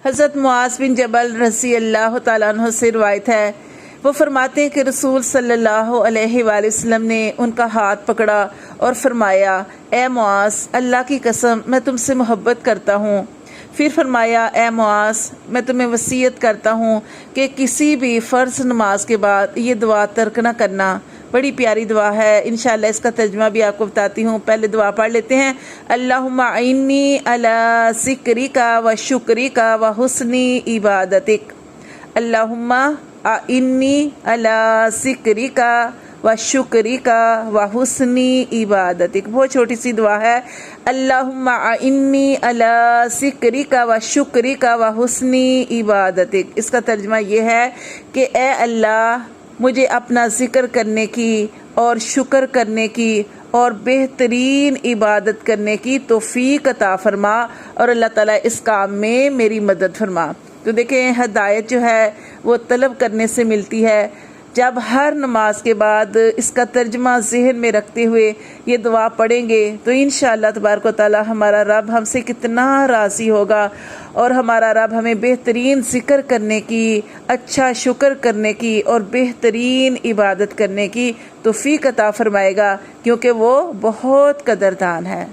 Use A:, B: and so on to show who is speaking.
A: حضرت معاذ بن جبل رضی اللہ تعالیٰ عنہ سے روایت ہے، وہ فرماتے ہیں کہ رسول صلی اللہ علیہ وآلہ وسلم نے ان کا ہاتھ پکڑا اور فرمایا، اے معاذ، اللہ کی قسم میں تم سے محبت کرتا ہوں۔ پھر فرمایا، اے معاذ، میں تمہیں وصیت کرتا ہوں کہ کسی بھی فرض نماز کے بعد یہ دعا ترک نہ کرنا۔ بڑی پیاری دعا ہے، انشاءاللہ اس کا ترجمہ بھی آپ کو بتاتی ہوں۔ پہلے دعا پڑھ لیتے ہیں۔ اللہم اعنی علی ذکرک و شکرک و حسن عبادتک۔ اللہم اعنی علی ذکرک و شکرک و حسن عبادتک۔ بہت چھوٹی سی دعا ہے۔ اللہم اعنی علی ذکرک و شکرک و حسن عبادتک۔ اس کا ترجمہ یہ ہے کہ اے اللہ، مجھے اپنا ذکر کرنے کی اور شکر کرنے کی اور بہترین عبادت کرنے کی توفیق عطا فرما، اور اللہ تعالیٰ اس کام میں میری مدد فرما۔ تو دیکھیں، ہدایت جو ہے وہ طلب کرنے سے ملتی ہے۔ جب ہر نماز کے بعد اس کا ترجمہ ذہن میں رکھتے ہوئے یہ دعا پڑھیں گے تو انشاءاللہ تبارک و تعالی ہمارا رب ہم سے کتنا راضی ہوگا، اور ہمارا رب ہمیں بہترین ذکر کرنے کی، اچھا شکر کرنے کی اور بہترین عبادت کرنے کی توفیق عطا فرمائے گا، کیونکہ وہ بہت قدردان ہے۔